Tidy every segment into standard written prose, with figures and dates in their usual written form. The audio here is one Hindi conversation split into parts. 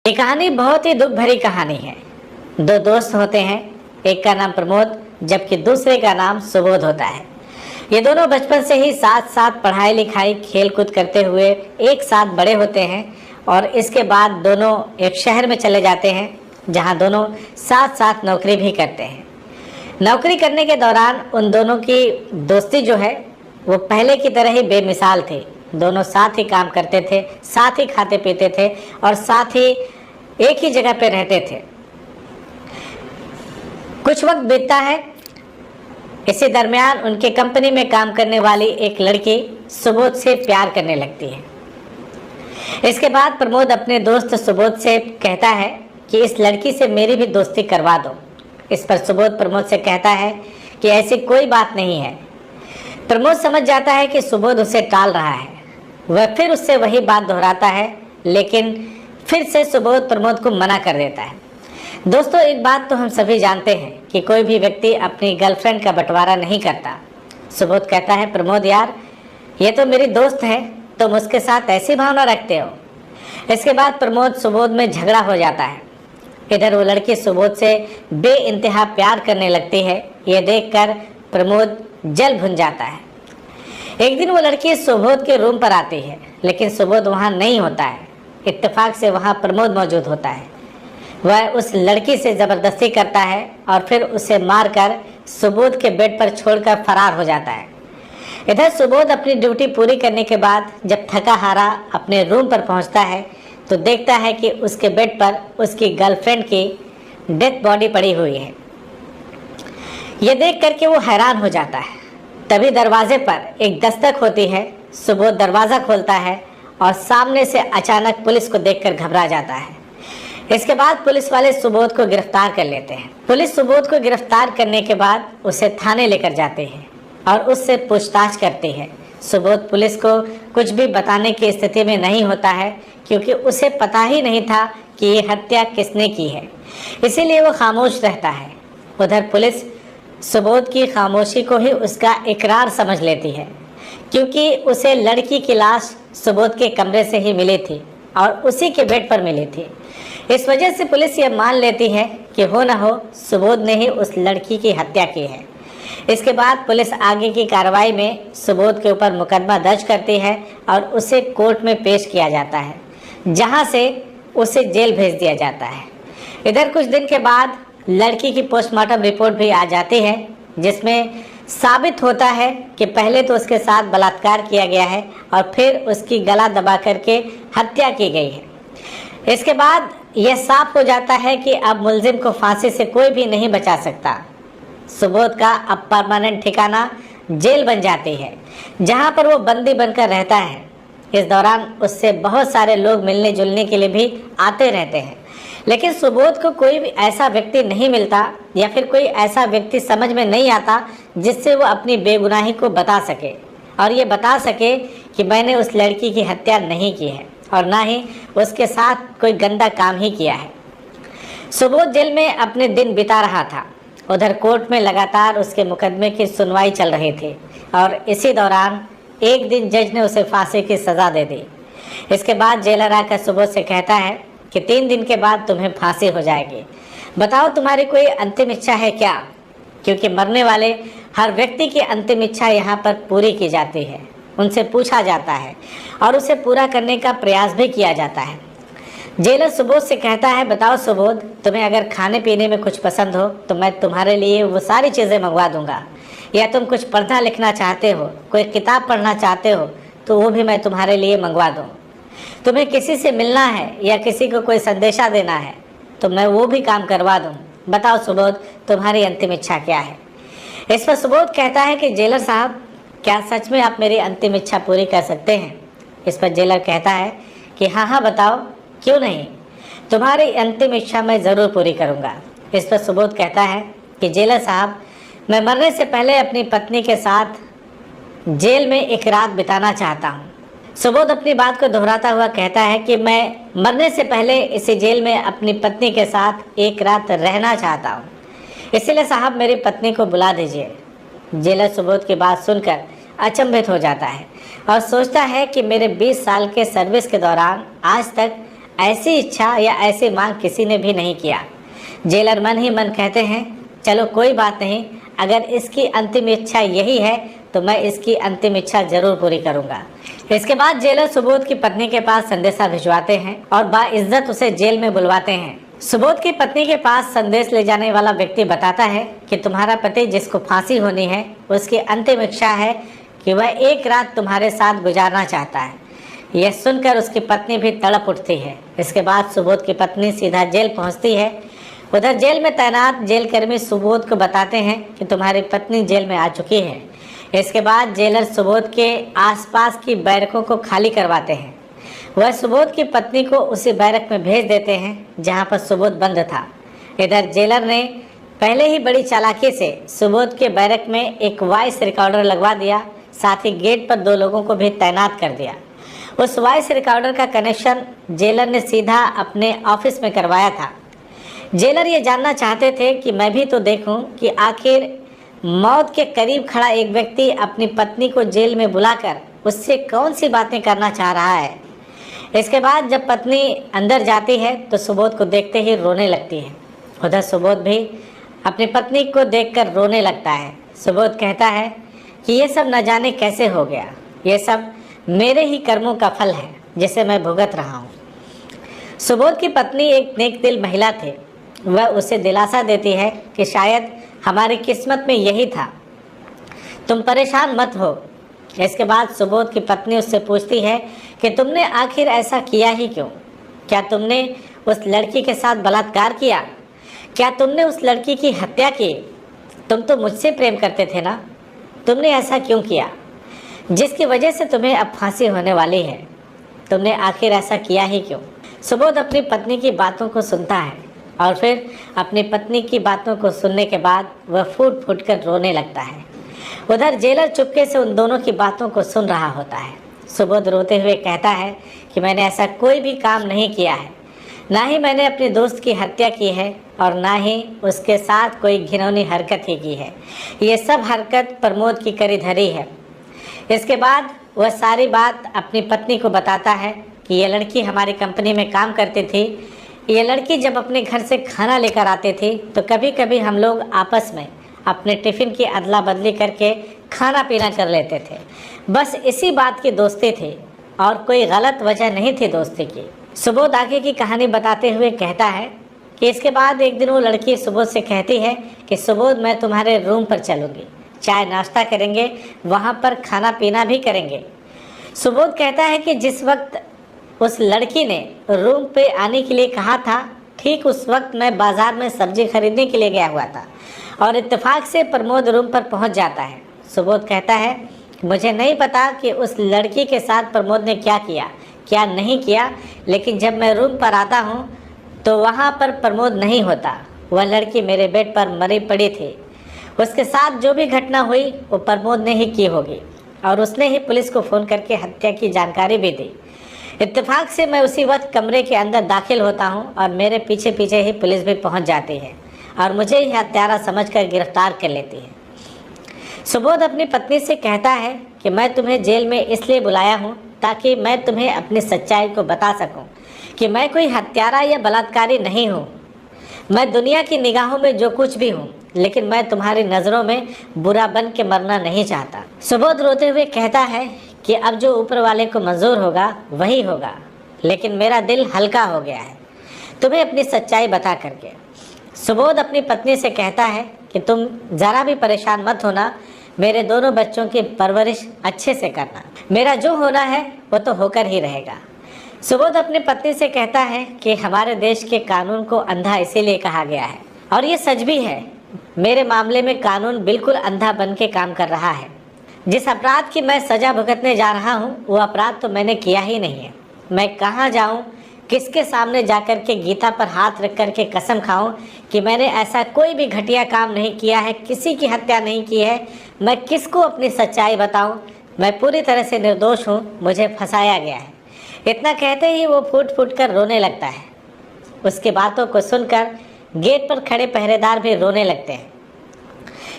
ये कहानी बहुत ही दुख भरी कहानी है। दो दोस्त होते हैं, एक का नाम प्रमोद जबकि दूसरे का नाम सुबोध होता है। ये दोनों बचपन से ही साथ साथ पढ़ाई लिखाई खेल कूद करते हुए एक साथ बड़े होते हैं और इसके बाद दोनों एक शहर में चले जाते हैं जहां दोनों साथ साथ नौकरी भी करते हैं। नौकरी करने के दौरान उन दोनों की दोस्ती जो है वो पहले की तरह ही बेमिसाल थी। दोनों साथ ही काम करते थे, साथ ही खाते पीते थे और साथ ही एक ही जगह पे रहते थे। कुछ वक्त बीतता है। इसी दरमियान उनके कंपनी में काम करने वाली एक लड़की सुबोध से प्यार करने लगती है। इसके बाद प्रमोद अपने दोस्त सुबोध से कहता है कि इस लड़की से मेरी भी दोस्ती करवा दो। इस पर सुबोध प्रमोद से कहता है कि ऐसी कोई बात नहीं है। प्रमोद समझ जाता है कि सुबोध उसे टाल रहा है। वह फिर उससे वही बात दोहराता है, लेकिन फिर से सुबोध प्रमोद को मना कर देता है। दोस्तों, एक बात तो हम सभी जानते हैं कि कोई भी व्यक्ति अपनी गर्लफ्रेंड का बंटवारा नहीं करता। सुबोध कहता है, प्रमोद यार, ये तो मेरी दोस्त है, तुम उसके साथ ऐसी भावना रखते हो। इसके बाद प्रमोद सुबोध में झगड़ा हो जाता है। इधर वो लड़की सुबोध से बेइंतहा प्यार करने लगती है। ये देखकर प्रमोद जल भुन जाता है। एक दिन वो लड़की सुबोध के रूम पर आती है, लेकिन सुबोध वहाँ नहीं होता है। इत्तेफाक से वहाँ प्रमोद मौजूद होता है। वह उस लड़की से ज़बरदस्ती करता है और फिर उसे मारकर सुबोध के बेड पर छोड़कर फरार हो जाता है। इधर सुबोध अपनी ड्यूटी पूरी करने के बाद जब थका हारा अपने रूम पर पहुँचता है तो देखता है कि उसके बेड पर उसकी गर्लफ्रेंड की डेथ बॉडी पड़ी हुई है। ये देख करके वो हैरान हो जाता है। तभी दरवाजे पर एक दस्तक होती है। सुबोध दरवाज़ा खोलता है और सामने से अचानक पुलिस को देखकर घबरा जाता है। इसके बाद पुलिस वाले सुबोध को गिरफ्तार कर लेते हैं। पुलिस सुबोध को गिरफ्तार करने के बाद उसे थाने लेकर जाते हैं और उससे पूछताछ करती है। सुबोध पुलिस को कुछ भी बताने की स्थिति में नहीं होता है, क्योंकि उसे पता ही नहीं था कि ये हत्या किसने की है, इसीलिए वो खामोश रहता है। उधर पुलिस सुबोध की खामोशी को ही उसका इकरार समझ लेती है, क्योंकि उसे लड़की की लाश सुबोध के कमरे से ही मिली थी और उसी के बेड पर मिली थी। इस वजह से पुलिस यह मान लेती है कि हो न हो सुबोध ने ही उस लड़की की हत्या की है। इसके बाद पुलिस आगे की कार्रवाई में सुबोध के ऊपर मुकदमा दर्ज करती है और उसे कोर्ट में पेश किया जाता है, जहां से उसे जेल भेज दिया जाता है। इधर कुछ दिन के बाद लड़की की पोस्टमार्टम रिपोर्ट भी आ जाती है, जिसमें साबित होता है कि पहले तो उसके साथ बलात्कार किया गया है और फिर उसकी गला दबा करके हत्या की गई है। इसके बाद यह साफ हो जाता है कि अब मुलजिम को फांसी से कोई भी नहीं बचा सकता। सुबोध का अब परमानेंट ठिकाना जेल बन जाती है, जहां पर वो बंदी बनकर रहता है। इस दौरान उससे बहुत सारे लोग मिलने जुलने के लिए भी आते रहते हैं, लेकिन सुबोध को कोई भी ऐसा व्यक्ति नहीं मिलता या फिर कोई ऐसा व्यक्ति समझ में नहीं आता जिससे वो अपनी बेगुनाही को बता सके और ये बता सके कि मैंने उस लड़की की हत्या नहीं की है और ना ही उसके साथ कोई गंदा काम ही किया है। सुबोध जेल में अपने दिन बिता रहा था। उधर कोर्ट में लगातार उसके मुकदमे की सुनवाई चल रही थी और इसी दौरान एक दिन जज ने उसे फांसी की सज़ा दे दी। इसके बाद जेलर आकर सुबोध से कहता है कि 3 दिन के बाद तुम्हें फांसी हो जाएगी। बताओ, तुम्हारी कोई अंतिम इच्छा है क्या? क्योंकि मरने वाले हर व्यक्ति की अंतिम इच्छा यहाँ पर पूरी की जाती है, उनसे पूछा जाता है और उसे पूरा करने का प्रयास भी किया जाता है। जेलर सुबोध से कहता है, बताओ सुबोध, तुम्हें अगर खाने पीने में कुछ पसंद हो तो मैं तुम्हारे लिए वो सारी चीज़ें मंगवा दूंगा, या तुम कुछ पढ़ना लिखना चाहते हो, कोई किताब पढ़ना चाहते हो तो वो भी मैं तुम्हारे लिए मंगवा दूँ। तुम्हें किसी से मिलना है या किसी को कोई संदेशा देना है तो मैं वो भी काम करवा दूँ। बताओ सुबोध, तुम्हारी अंतिम इच्छा क्या है? इस पर सुबोध कहता है कि जेलर साहब, क्या सच में आप मेरी अंतिम इच्छा पूरी कर सकते हैं? इस पर जेलर कहता है कि हाँ हाँ बताओ, क्यों नहीं, तुम्हारी अंतिम इच्छा मैं ज़रूर पूरी करूँगा। इस पर सुबोध कहता है कि जेलर साहब, मैं मरने से पहले अपनी पत्नी के साथ जेल में एक रात बिताना चाहता हूँ। सुबोध अपनी बात को दोहराता हुआ कहता है कि मैं मरने से पहले इसी जेल में अपनी पत्नी के साथ एक रात रहना चाहता हूँ, इसलिए साहब मेरी पत्नी को बुला दीजिए। जेलर सुबोध की बात सुनकर अचंभित हो जाता है और सोचता है कि मेरे 20 साल के सर्विस के दौरान आज तक ऐसी इच्छा या ऐसी मांग किसी ने भी नहीं किया। जेलर मन ही मन कहते हैं, चलो कोई बात नहीं, अगर इसकी अंतिम इच्छा यही है तो मैं इसकी अंतिम इच्छा जरूर पूरी करूंगा। इसके बाद जेलर सुबोध की पत्नी के पास संदेशा भिजवाते हैं और बाइज्जत उसे जेल में बुलवाते हैं। सुबोध की पत्नी के पास संदेश ले जाने वाला व्यक्ति बताता है कि तुम्हारा पति जिसको फांसी होनी है उसकी अंतिम इच्छा है कि वह एक रात तुम्हारे साथ गुजारना चाहता है। यह सुनकर उसकी पत्नी भी तड़प उठती है। इसके बाद सुबोध की पत्नी सीधा जेल पहुंचती है। उधर जेल में तैनात जेलकर्मी सुबोध को बताते हैं कि तुम्हारी पत्नी जेल में आ चुकी है। इसके बाद जेलर सुबोध के आसपास की बैरकों को खाली करवाते हैं। वह सुबोध की पत्नी को उसी बैरक में भेज देते हैं जहां पर सुबोध बंद था। इधर जेलर ने पहले ही बड़ी चालाकी से सुबोध के बैरक में एक वॉइस रिकॉर्डर लगवा दिया, साथ ही गेट पर 2 लोगों को भी तैनात कर दिया। उस वॉइस रिकॉर्डर का कनेक्शन जेलर ने सीधा अपने ऑफिस में करवाया था। जेलर ये जानना चाहते थे कि मैं भी तो देखूं कि आखिर मौत के करीब खड़ा एक व्यक्ति अपनी पत्नी को जेल में बुलाकर उससे कौन सी बातें करना चाह रहा है। इसके बाद जब पत्नी अंदर जाती है तो सुबोध को देखते ही रोने लगती है। उधर सुबोध भी अपनी पत्नी को देखकर रोने लगता है। सुबोध कहता है कि ये सब न जाने कैसे हो गया, ये सब मेरे ही कर्मों का फल है जिसे मैं भुगत रहा हूँ। सुबोध की पत्नी एक नेक दिल महिला थी। वह उसे दिलासा देती है कि शायद हमारी किस्मत में यही था, तुम परेशान मत हो। इसके बाद सुबोध की पत्नी उससे पूछती है कि तुमने आखिर ऐसा किया ही क्यों? क्या तुमने उस लड़की के साथ बलात्कार किया? क्या तुमने उस लड़की की हत्या की? तुम तो मुझसे प्रेम करते थे ना, तुमने ऐसा क्यों किया जिसकी वजह से तुम्हें अब फांसी होने वाली है? तुमने आखिर ऐसा किया ही क्यों? सुबोध अपनी पत्नी की बातों को सुनता है और फिर अपनी पत्नी की बातों को सुनने के बाद वह फूट फूट कर रोने लगता है। उधर जेलर चुपके से उन दोनों की बातों को सुन रहा होता है। सुबोध रोते हुए कहता है कि मैंने ऐसा कोई भी काम नहीं किया है, ना ही मैंने अपने दोस्त की हत्या की है और ना ही उसके साथ कोई घिनौनी हरकत ही की है। ये सब हरकत प्रमोद की करी धरी है। इसके बाद वह सारी बात अपनी पत्नी को बताता है कि यह लड़की हमारी कंपनी में काम करती थी। ये लड़की जब अपने घर से खाना लेकर आती थी तो कभी कभी हम लोग आपस में अपने टिफ़िन की अदला बदली करके खाना पीना कर लेते थे। बस इसी बात की दोस्ती थी और कोई गलत वजह नहीं थी दोस्ती की। सुबोध आगे की कहानी बताते हुए कहता है कि इसके बाद एक दिन वो लड़की सुबोध से कहती है कि सुबोध, मैं तुम्हारे रूम पर चलूँगी, चाय नाश्ता करेंगे, वहाँ पर खाना पीना भी करेंगे। सुबोध कहता है कि जिस वक्त उस लड़की ने रूम पे आने के लिए कहा था, ठीक उस वक्त मैं बाज़ार में सब्जी खरीदने के लिए गया हुआ था और इत्तेफाक से प्रमोद रूम पर पहुंच जाता है। सुबोध कहता है, मुझे नहीं पता कि उस लड़की के साथ प्रमोद ने क्या किया क्या नहीं किया, लेकिन जब मैं रूम पर आता हूं तो वहां पर प्रमोद नहीं होता। वह लड़की मेरे बेड पर मरी पड़ी थी। उसके साथ जो भी घटना हुई वो प्रमोद ने ही की होगी और उसने ही पुलिस को फ़ोन करके हत्या की जानकारी भी दी। इत्तेफाक से मैं उसी वक्त कमरे के अंदर दाखिल होता हूं और मेरे पीछे पीछे ही पुलिस भी पहुंच जाती है और मुझे ही हत्यारा समझकर गिरफ्तार कर लेती है। सुबोध अपनी पत्नी से कहता है कि मैं तुम्हें जेल में इसलिए बुलाया हूं ताकि मैं तुम्हें अपनी सच्चाई को बता सकूं कि मैं कोई हत्यारा या बलात्कारी नहीं हूं। मैं दुनिया की निगाहों में जो कुछ भी हूं, लेकिन मैं तुम्हारी नज़रों में बुरा बन के मरना नहीं चाहता। सुबोध रोते हुए कहता है कि अब जो ऊपर वाले को मंजूर होगा वही होगा, लेकिन मेरा दिल हल्का हो गया है तुम्हें अपनी सच्चाई बता करके। सुबोध अपनी पत्नी से कहता है कि तुम ज़रा भी परेशान मत होना, मेरे दोनों बच्चों की परवरिश अच्छे से करना, मेरा जो होना है वो तो होकर ही रहेगा। सुबोध अपनी पत्नी से कहता है कि हमारे देश के कानून को अंधा इसीलिए कहा गया है और ये सच भी है। मेरे मामले में कानून बिल्कुल अंधा बन के काम कर रहा है। जिस अपराध की मैं सज़ा भुगतने जा रहा हूँ वो अपराध तो मैंने किया ही नहीं है। मैं कहाँ जाऊँ, किसके सामने जाकर के गीता पर हाथ रख कर के कसम खाऊं कि मैंने ऐसा कोई भी घटिया काम नहीं किया है, किसी की हत्या नहीं की है। मैं किसको अपनी सच्चाई बताऊं? मैं पूरी तरह से निर्दोष हूं, मुझे फंसाया गया है। इतना कहते ही वो फूट फूट कर रोने लगता है। उसकी बातों को सुनकर गेट पर खड़े पहरेदार भी रोने लगते हैं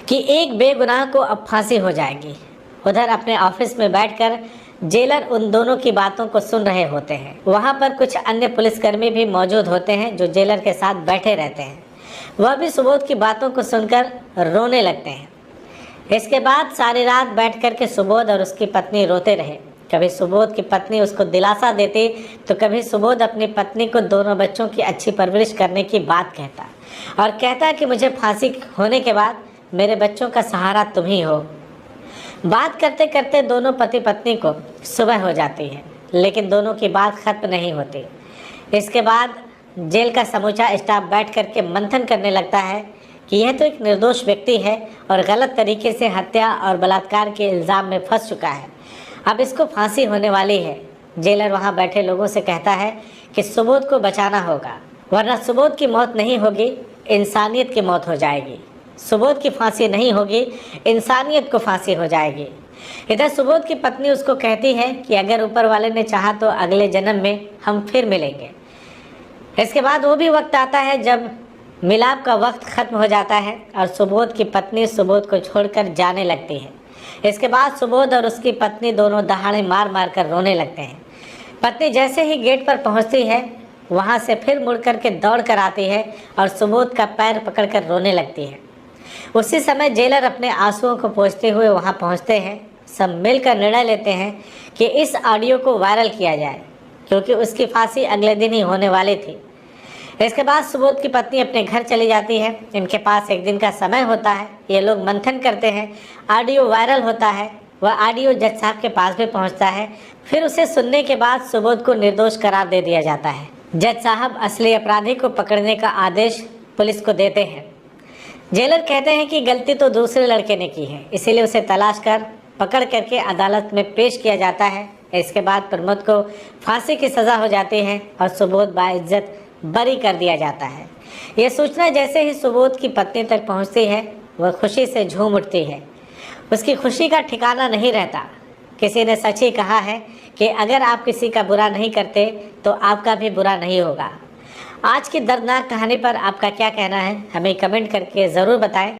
कि एक बेगुनाह को अब फांसी हो जाएगी। उधर अपने ऑफिस में बैठकर जेलर उन दोनों की बातों को सुन रहे होते हैं। वहाँ पर कुछ अन्य पुलिसकर्मी भी मौजूद होते हैं जो जेलर के साथ बैठे रहते हैं। वह भी सुबोध की बातों को सुनकर रोने लगते हैं। इसके बाद सारी रात बैठ कर के सुबोध और उसकी पत्नी रोते रहे। कभी सुबोध की पत्नी उसको दिलासा देती तो कभी सुबोध अपनी पत्नी को दोनों बच्चों की अच्छी परवरिश करने की बात कहता और कहता कि मुझे फांसी होने के बाद मेरे बच्चों का सहारा तुम ही हो। बात करते करते दोनों पति पत्नी को सुबह हो जाती है, लेकिन दोनों की बात खत्म नहीं होती। इसके बाद जेल का समूचा स्टाफ बैठ करके मंथन करने लगता है कि यह तो एक निर्दोष व्यक्ति है और गलत तरीके से हत्या और बलात्कार के इल्ज़ाम में फंस चुका है, अब इसको फांसी होने वाली है। जेलर वहां बैठे लोगों से कहता है कि सुबोध को बचाना होगा, वरना सुबोध की मौत नहीं होगी, इंसानियत की मौत हो जाएगी। सुबोध की फांसी नहीं होगी, इंसानियत को फांसी हो जाएगी। इधर सुबोध की पत्नी उसको कहती है कि अगर ऊपर वाले ने चाहा तो अगले जन्म में हम फिर मिलेंगे। इसके बाद वो भी वक्त आता है जब मिलाप का वक्त खत्म हो जाता है और सुबोध की पत्नी सुबोध को छोड़कर जाने लगती है। इसके बाद सुबोध और उसकी पत्नी दोनों दहाड़े मार मार कर रोने लगते हैं। पत्नी जैसे ही गेट पर पहुंचती है, वहां से फिर मुड़ कर के दौड़ कर आती है और सुबोध का पैर पकड़कर रोने लगती है। उसी समय जेलर अपने आंसुओं को पोंछते हुए वहां पहुंचते हैं। सब मिलकर निर्णय लेते हैं कि इस ऑडियो को वायरल किया जाए, क्योंकि उसकी फांसी अगले दिन ही होने वाली थी। इसके बाद सुबोध की पत्नी अपने घर चली जाती है। इनके पास एक दिन का समय होता है, ये लोग मंथन करते हैं, ऑडियो वायरल होता है। वह ऑडियो जज साहब के पास भी पहुंचता है। फिर उसे सुनने के बाद सुबोध को निर्दोष करार दे दिया जाता है। जज साहब असली अपराधी को पकड़ने का आदेश पुलिस को देते हैं। जेलर कहते हैं कि गलती तो दूसरे लड़के ने की है, इसीलिए उसे तलाश कर पकड़ करके अदालत में पेश किया जाता है। इसके बाद प्रमोद को फांसी की सज़ा हो जाती है और सुबोध बाइज्जत बरी कर दिया जाता है। यह सूचना जैसे ही सुबोध की पत्नी तक पहुंचती है, वह खुशी से झूम उठती है। उसकी खुशी का ठिकाना नहीं रहता। किसी ने सच ही कहा है कि अगर आप किसी का बुरा नहीं करते तो आपका भी बुरा नहीं होगा। आज की दर्दनाक कहानी पर आपका क्या कहना है, हमें कमेंट करके ज़रूर बताएं।